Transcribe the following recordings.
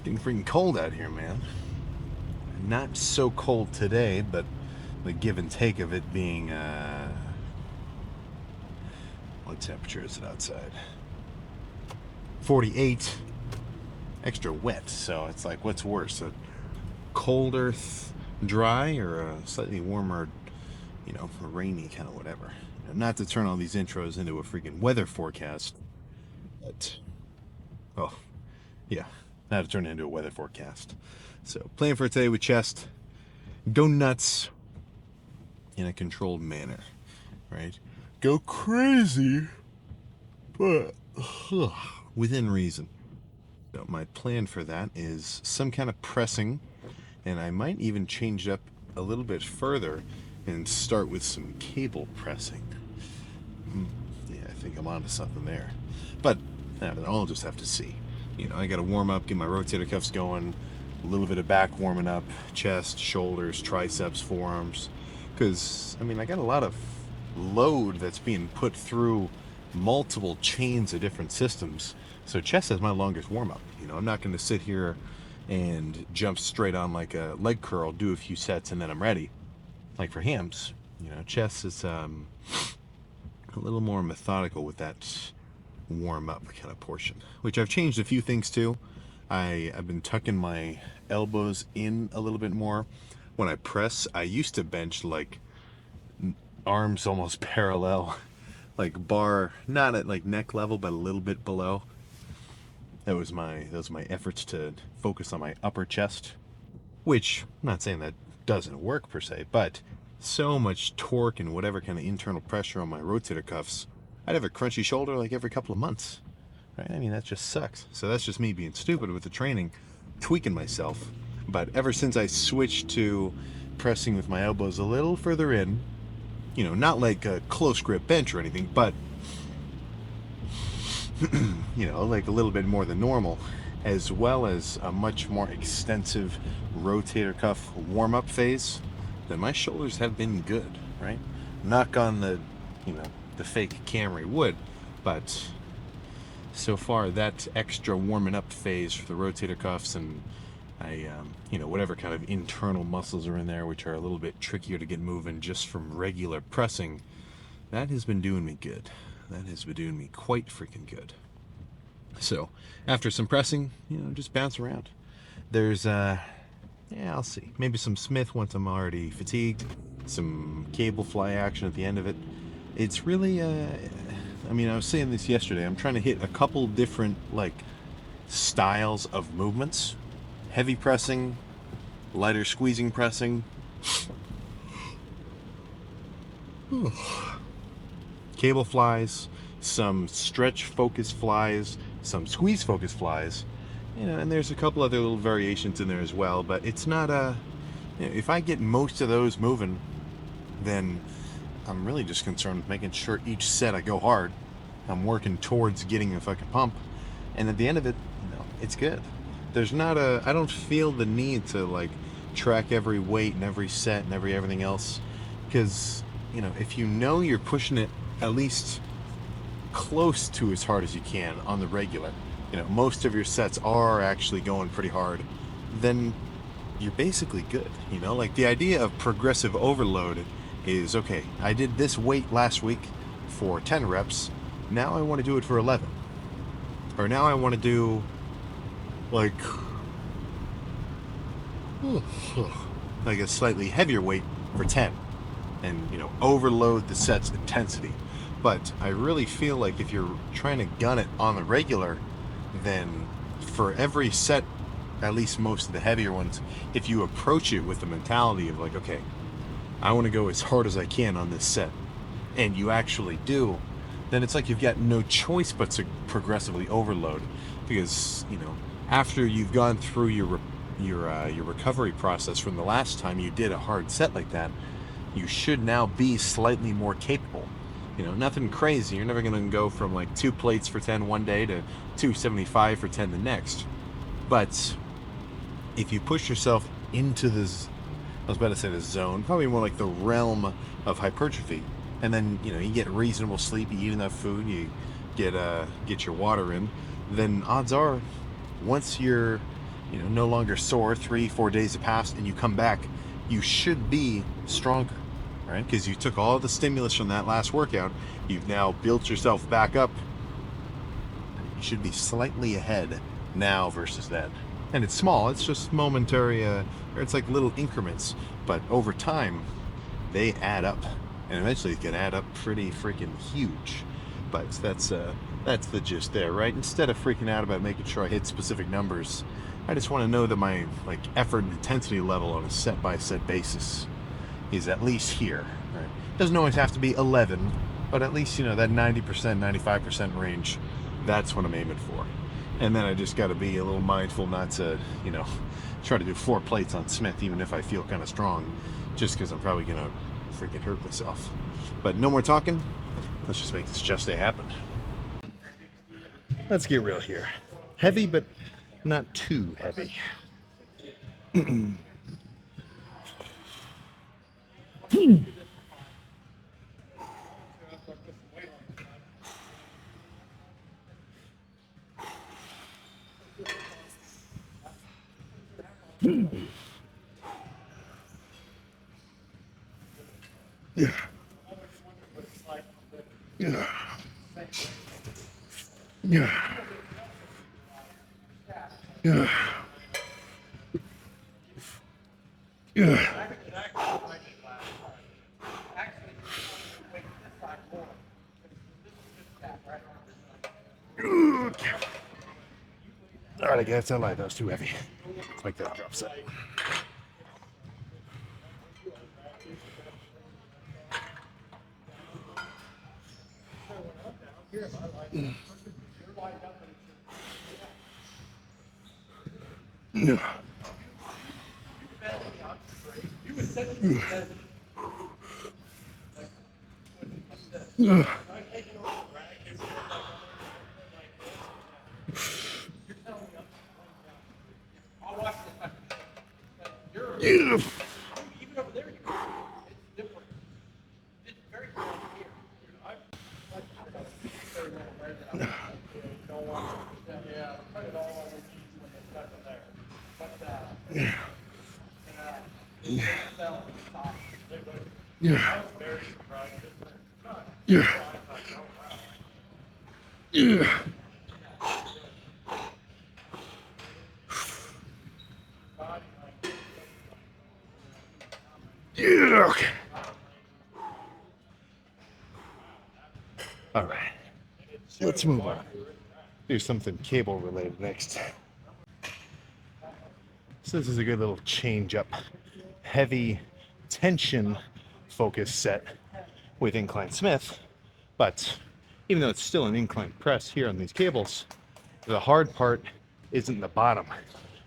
getting freaking cold out here, man. Not so cold today, but the give and take of it being, what temperature is it outside? 48. Extra wet, so it's like, what's worse? A colder, dry, or a slightly warmer, rainy kind of whatever. Not to turn all these intros into a freaking weather forecast, but, oh, yeah, not to turn it into a weather forecast. So, playing for today with chest, go nuts in a controlled manner, right? Go crazy, but within reason. So my plan for that is some kind of pressing, and I might even change it up a little bit further and start with some cable pressing. Yeah, I think I'm onto something there. But I'll just have to see. I got to warm up, get my rotator cuffs going, a little bit of back warming up, chest, shoulders, triceps, forearms. Because, I got a lot of load that's being put through multiple chains of different systems. So chest is my longest warm-up. I'm not going to sit here and jump straight on like a leg curl, do a few sets, and then I'm ready. Like for hams, chest is a little more methodical with that warm-up kind of portion, which I've changed a few things too. I've been tucking my elbows in a little bit more. When I press, I used to bench like arms almost parallel, like bar, not at like neck level, but a little bit below. That was my efforts to focus on my upper chest, which I'm not saying that doesn't work per se, but so much torque and whatever kind of internal pressure on my rotator cuffs, I'd have a crunchy shoulder like every couple of months, right? That just sucks. So that's just me being stupid with the training, tweaking myself. But ever since I switched to pressing with my elbows a little further in, not like a close grip bench or anything, but like a little bit more than normal, as well as a much more extensive rotator cuff warm-up phase, then my shoulders have been good, right? Knock on the fake Camry wood, but so far that extra warming up phase for the rotator cuffs and whatever kind of internal muscles are in there, which are a little bit trickier to get moving just from regular pressing, that has been doing me good. That has been doing me quite freaking good. So, after some pressing, just bounce around. There's, I'll see. Maybe some Smith once I'm already fatigued. Some cable fly action at the end of it. It's really, I was saying this yesterday. I'm trying to hit a couple different, styles of movements. Heavy pressing, lighter squeezing pressing. Cable flies, some stretch focus flies, some squeeze focus flies, and there's a couple other little variations in there as well, but it's not if I get most of those moving, then I'm really just concerned with making sure each set I go hard. I'm working towards getting a fucking pump, and at the end of it, it's good. There's not I don't feel the need to track every weight and every set and everything else, because if you're pushing it at least close to as hard as you can on the regular, most of your sets are actually going pretty hard, then you're basically good. The idea of progressive overload is, okay, I did this weight last week for 10 reps, now I want to do it for 11. Or now I want to do like a slightly heavier weight for 10 and overload the set's intensity. But I really feel like if you're trying to gun it on the regular, then for every set, at least most of the heavier ones, if you approach it with the mentality of okay, I want to go as hard as I can on this set, and you actually do, then it's like you've got no choice but to progressively overload, because after you've gone through your recovery process from the last time you did a hard set like that, you should now be slightly more capable. Nothing crazy. You're never going to go from 2 plates for 10 one day to 275 for 10 the next. But if you push yourself into this, I was about to say the zone, probably more like the realm of hypertrophy, and then you get reasonable sleep, you eat enough food, you get your water in, then odds are once you're no longer sore. 3-4 days have passed and you come back, you should be stronger, right? Because you took all the stimulus from that last workout, you've now built yourself back up. You should be slightly ahead now versus then. And it's small, it's just momentary, or it's like little increments, but over time they add up, and eventually it can add up pretty freaking huge. But that's the gist there, right? Instead of freaking out about making sure I hit specific numbers, I just want to know that my effort and intensity level on a set-by-set basis is at least here, right? Doesn't always have to be 11, but at least, that 90%, 95% range, that's what I'm aiming for. And then I just got to be a little mindful not to, try to do 4 plates on Smith, even if I feel kind of strong, just because I'm probably going to freaking hurt myself. But no more talking. Let's just make this chest day happen. Let's get real here. Heavy, but not too heavy. Yeah. Yeah. Yeah. Yeah. Yeah. All right, I guess I lied. That was too heavy. Let's make that drop set. Yeah. Yeah. Yeah. Yeah. Yeah. Yeah. Okay. All right. Let's move on. Do something cable related next. So this is a good little change up. Heavy tension focus set with incline Smith, but even though it's still an incline press here on these cables, the hard part isn't the bottom.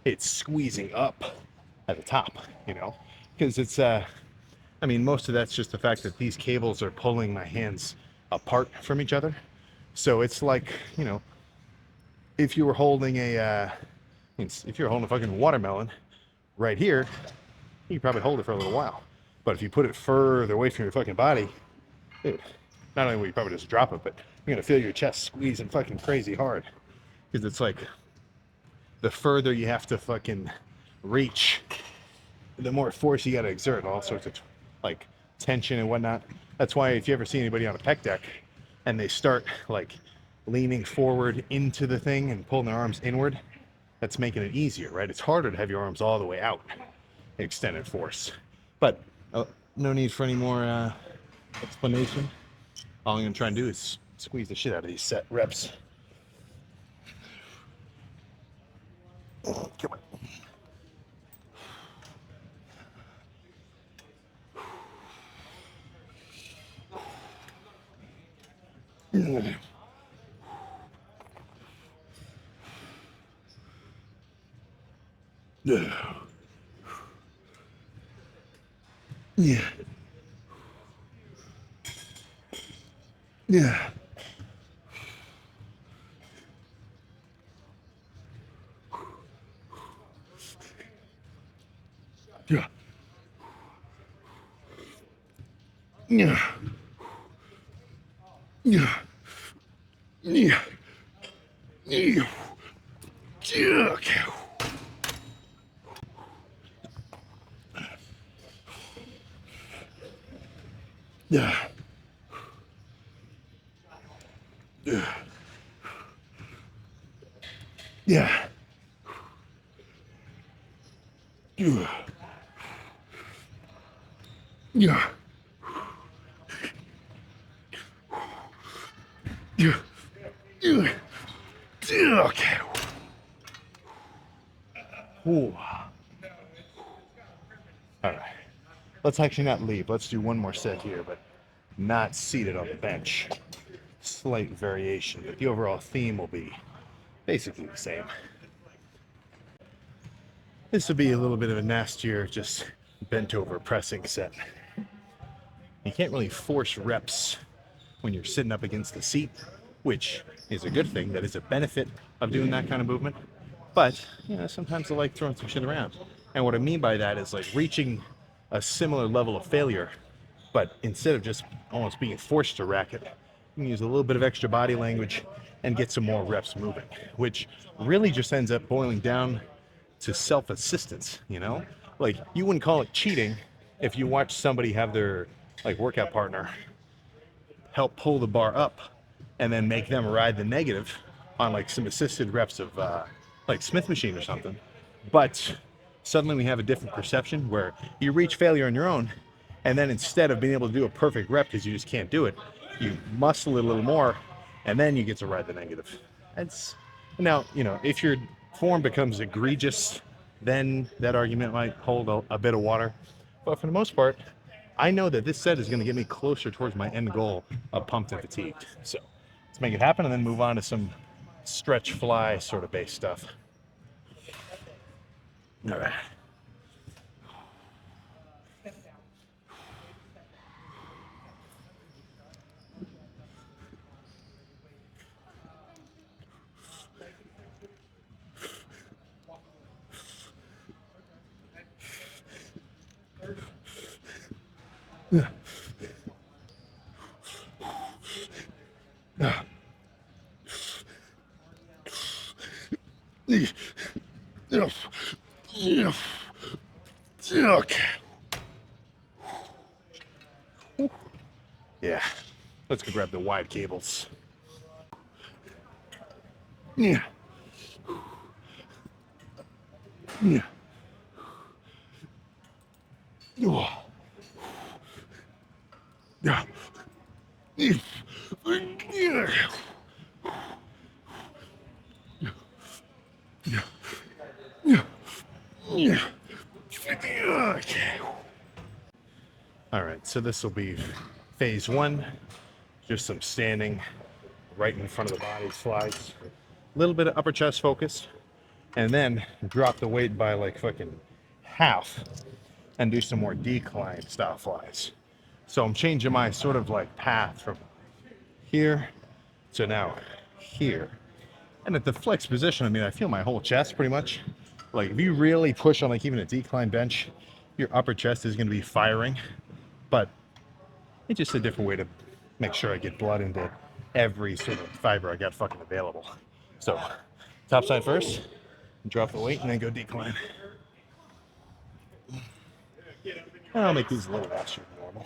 It's squeezing up at the top, because it's most of that's just the fact that these cables are pulling my hands apart from each other. So it's like, if you were holding a fucking watermelon right here, you can probably hold it for a little while. But if you put it further away from your fucking body, dude, not only will you probably just drop it, but you're gonna feel your chest squeezing fucking crazy hard. Because it's like, the further you have to fucking reach, the more force you gotta exert, all sorts of tension and whatnot. That's why if you ever see anybody on a pec deck and they start leaning forward into the thing and pulling their arms inward, that's making it easier, right? It's harder to have your arms all the way out, extended force. But no need for any more explanation. All I'm gonna try and do is squeeze the shit out of these set reps. Come on. Yeah. Yeah. Yeah. Yeah. Yeah. Yeah. Yeah. Yeah. Okay. Yeah. Yeah. Yeah. Yeah. Yeah. Yeah. Okay. Ooh. All right. Let's actually not leave. Let's do one more set here, but not seated on the bench. Slight variation, but the overall theme will be basically the same. This will be a little bit of a nastier, just bent over pressing set. You can't really force reps when you're sitting up against the seat, which is a good thing. That is a benefit of doing that kind of movement. But, you know, sometimes I like throwing some shit around. And what I mean by that is like reaching a similar level of failure, but instead of just almost being forced to rack it, you can use a little bit of extra body language and get some more reps moving, which really just ends up boiling down to self-assistance, you know? Like, you wouldn't call it cheating if you watch somebody have their like workout partner help pull the bar up and then make them ride the negative on like some assisted reps of like Smith machine or something. But suddenly we have a different perception where you reach failure on your own, and then instead of being able to do a perfect rep because you just can't do it, you muscle it a little more, and then you get to ride the negative. That's now, you know, if your form becomes egregious, then that argument might hold a bit of water. But for the most part, I know that this set is going to get me closer towards my end goal of pumped and fatigued. So let's make it happen and then move on to some stretch fly sort of base stuff. All right. Okay. Yeah. Let's go grab the wide cables. Yeah. Yeah. Yeah. Yeah. Okay. All right, so this will be phase one, just some standing right in front of the body slides, a little bit of upper chest focus, and then drop the weight by like fucking half and do some more decline style flies. So I'm changing my sort of like path from here to now here. And at the flex position, I mean, I feel my whole chest pretty much. Like if you really push on like even a decline bench, your upper chest is going to be firing. But it's just a different way to make sure I get blood into every sort of fiber I got fucking available. So top side first, drop the weight, and then go decline. And I'll make these a little faster than normal.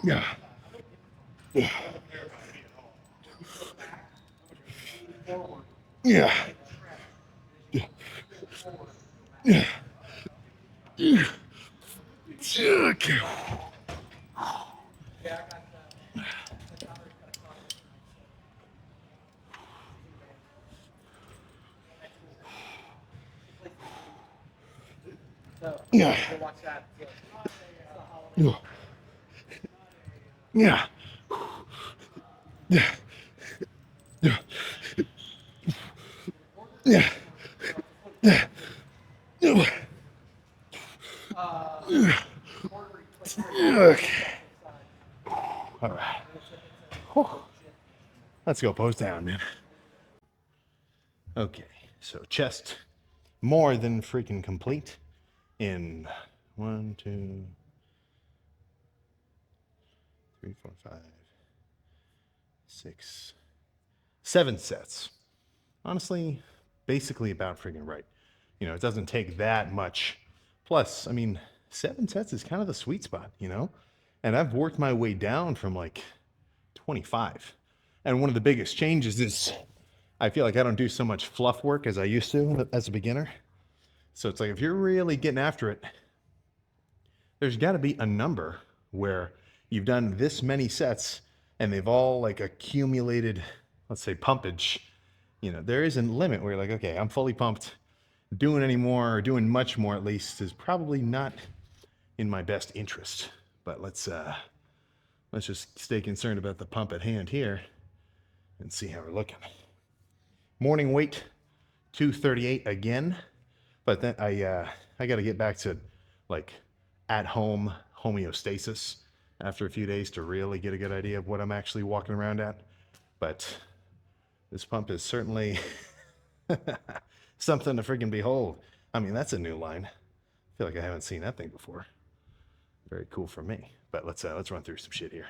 Yeah. Yeah. Yeah. Yeah. Okay. Yeah. Yeah. Yeah. Yeah. Yeah. Yeah. Yeah. Yeah. Okay. All right. Whew. Let's go pose down, man. Okay, so chest more than freaking complete in 1, 2, 3, 4, 5, 6, 7 sets. Honestly, basically about friggin' right. You know, it doesn't take that much. Plus, I mean, 7 sets is kind of the sweet spot, you know? And I've worked my way down from like 25. And one of the biggest changes is I feel like I don't do so much fluff work as I used to as a beginner. So it's like if you're really getting after it, there's got to be a number where you've done this many sets and they've all like accumulated, let's say, pumpage. You know, there is a limit where you're like, okay, I'm fully pumped. Doing any more or doing much more at least is probably not in my best interest. But let's just stay concerned about the pump at hand here and see how we're looking. Morning weight 238 again, but then I got to get back to like at home homeostasis after a few days to really get a good idea of what I'm actually walking around at. But this pump is certainly something to freaking behold. I mean, that's a new line. I feel like I haven't seen that thing before. Very cool for me. But let's run through some shit here.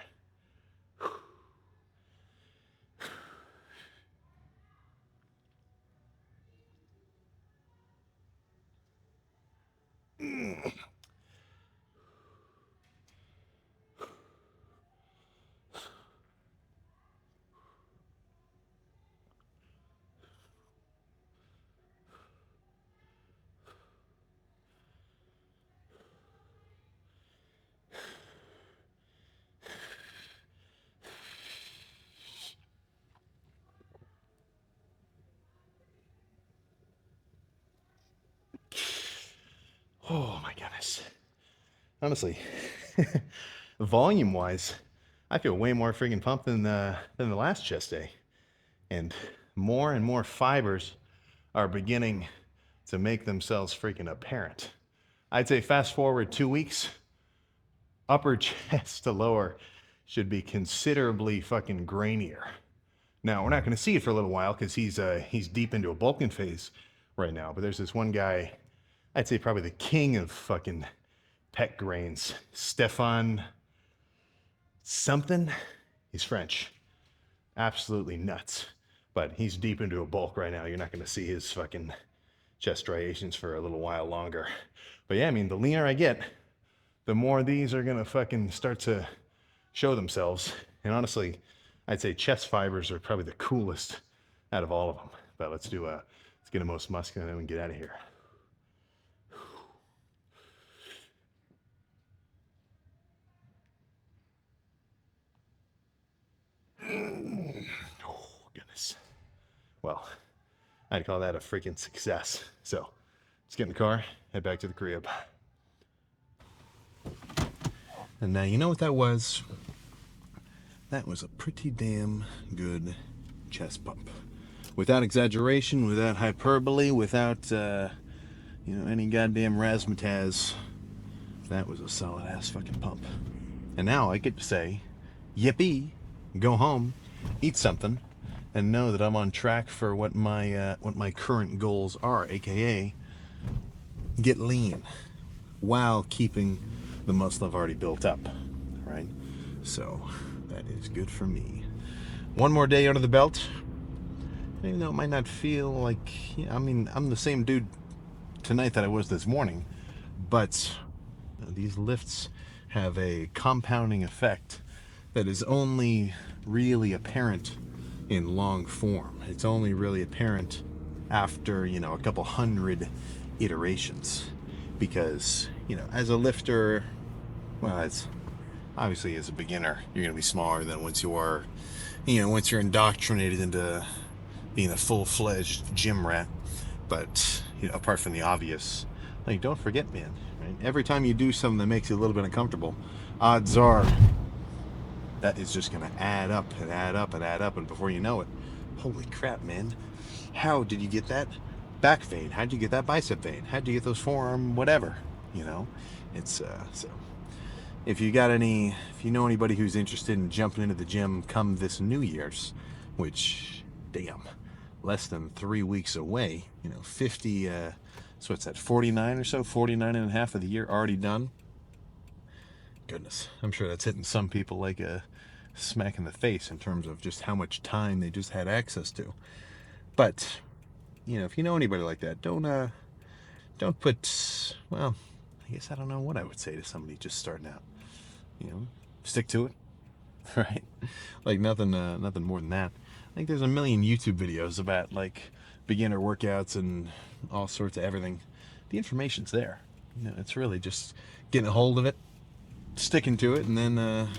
Oh my goodness. Honestly, volume wise, I feel way more freaking pumped than the last chest day. And more fibers are beginning to make themselves freaking apparent. I'd say fast forward 2 weeks, upper chest to lower should be considerably fucking grainier. Now, we're not going to see it for a little while because he's deep into a bulking phase right now. But there's this one guy, I'd say probably the king of fucking pet grains, Stefan something. He's French. Absolutely nuts. But he's deep into a bulk right now. You're not going to see his fucking chest striations for a little while longer. But yeah, I mean, the leaner I get, the more these are going to fucking start to show themselves. And honestly, I'd say chest fibers are probably the coolest out of all of them. But let's get a most muscular and then we can get out of here. Oh, goodness. Well, I'd call that a freaking success. So let's get in the car, head back to the crib. And now you know what that was? That was a pretty damn good chest pump. Without exaggeration, without hyperbole, without, any goddamn razzmatazz. That was a solid ass fucking pump. And now I get to say, yippee, go home, eat something, and know that I'm on track for what my current goals are, aka get lean while keeping the muscle I've already built up, right? So that is good for me. One more day under the belt. Even though it might not feel like, I'm the same dude tonight that I was this morning, but these lifts have a compounding effect that is only really apparent in long form. It's only really apparent after, a couple hundred iterations. Because, as a lifter, well, it's obviously as a beginner, you're going to be smaller than once you're indoctrinated into being a full-fledged gym rat. But, apart from the obvious, like, don't forget, man, right? Every time you do something that makes you a little bit uncomfortable, odds are that is just going to add up and add up and add up. And before you know it, holy crap, man, how did you get that back vein? How'd you get that bicep vein? How'd you get those forearm whatever? It's so if you know anybody who's interested in jumping into the gym come this New Year's, which, damn, less than 3 weeks away, 50, so what's that, 49 or so, 49 and a half of the year already done. Goodness, I'm sure that's hitting some people like a smack in the face in terms of just how much time they just had access to. But if you know anybody like that, don't put, well, I guess I don't know what I would say to somebody just starting out. Stick to it, right? Like nothing more than that. I think there's a million YouTube videos about like beginner workouts and all sorts of everything. The information's there. It's really just getting a hold of it, sticking to it, and then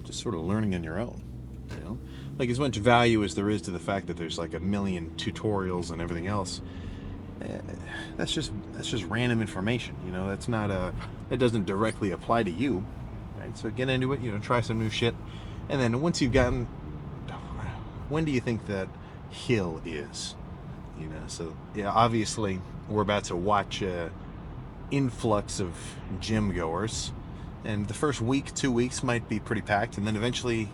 just sort of learning on your own. Like as much value as there is to the fact that there's like a million tutorials and everything else. That's just random information. That's not that doesn't directly apply to you, right? So get into it. Try some new shit, and then once you've gotten, when do you think that hill is? So yeah, obviously we're about to watch influx of gym goers, and the first week, 2 weeks might be pretty packed, and then eventually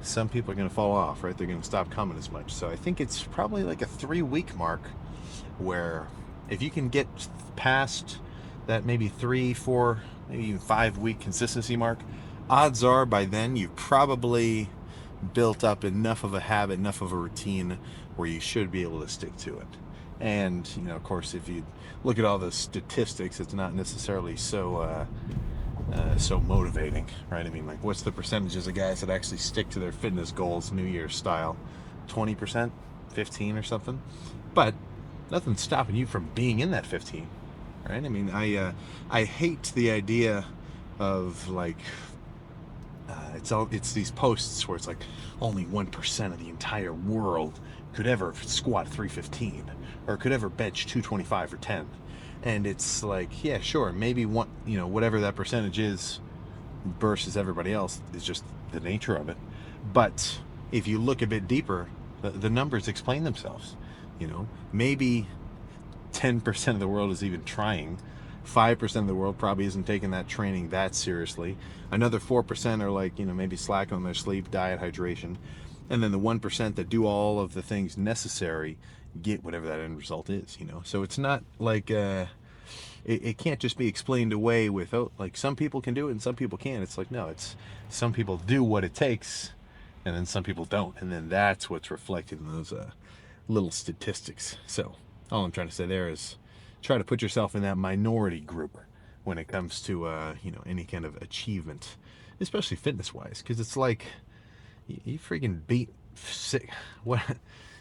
some people are going to fall off, right? They're going to stop coming as much. So I think it's probably like a 3-week mark where if you can get past that maybe 3, 4, maybe even 5-week consistency mark, odds are by then you've probably built up enough of a habit, enough of a routine where you should be able to stick to it. And of course, if you look at all the statistics, it's not necessarily so motivating, right? I mean, like, what's the percentages of guys that actually stick to their fitness goals, New Year's style? 20%, 15 or something. But nothing's stopping you from being in that 15, right? I mean, I hate the idea of like it's these posts where it's like only 1% of the entire world could ever squat 315 or could ever bench 225 or 10. And it's like, yeah, sure, maybe one, whatever that percentage is versus everybody else is just the nature of it. But if you look a bit deeper, the numbers explain themselves. Maybe 10% of the world is even trying. 5% of the world probably isn't taking that training that seriously. Another 4% are like, maybe slacking on their sleep, diet, hydration. And then the 1% that do all of the things necessary get whatever that end result is, So it's not like it can't just be explained away with, like some people can do it and some people can't. It's like, no, it's some people do what it takes and then some people don't. And then that's what's reflected in those little statistics. So all I'm trying to say there is try to put yourself in that minority group when it comes to any kind of achievement, especially fitness wise, because it's like you freaking beat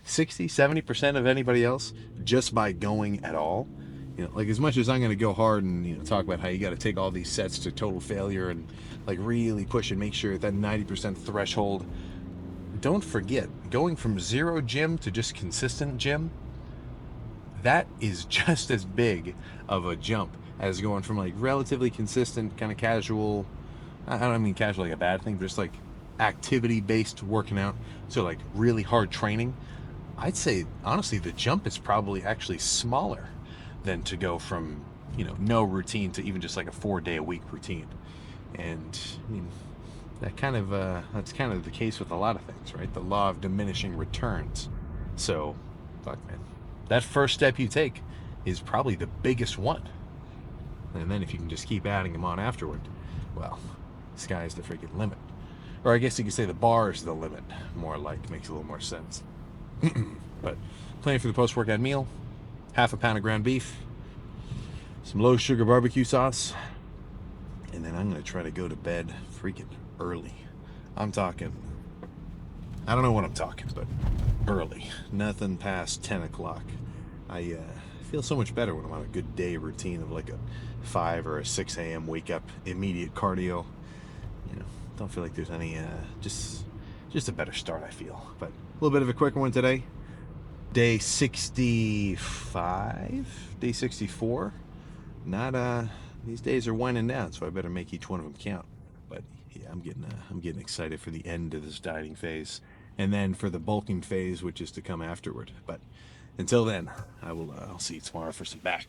60-70% of anybody else just by going at all. Like as much as I'm going to go hard and talk about how you got to take all these sets to total failure and like really push and make sure that 90% threshold, don't forget, going from zero gym to just consistent gym, that is just as big of a jump as going from like relatively consistent kind of casual, I don't mean casual like a bad thing, but just like activity based working out, so like really hard training. I'd say honestly the jump is probably actually smaller than to go from no routine to even just like a 4-day-a-week routine. And I mean that's kind of the case with a lot of things, right? The law of diminishing returns. So fuck, man, that first step you take is probably the biggest one, and then if you can just keep adding them on afterward, well, sky's the freaking limit. Or I guess you could say the bar is the limit, more like, makes a little more sense. But planning for the post-workout meal, half a pound of ground beef, some low sugar barbecue sauce, and then I'm going to try to go to bed freaking early. I'm talking, I don't know what I'm talking, but early. Nothing past 10 o'clock. I feel so much better when I'm on a good day routine of like a 5 or a 6 a.m. wake up, immediate cardio. Don't feel like there's any, just a better start, I feel. But a little bit of a quicker one today. Day 65, day 64. Not, these days are winding down, so I better make each one of them count. But yeah, I'm getting excited for the end of this dieting phase, and then for the bulking phase, which is to come afterward. But until then, I'll see you tomorrow for some back.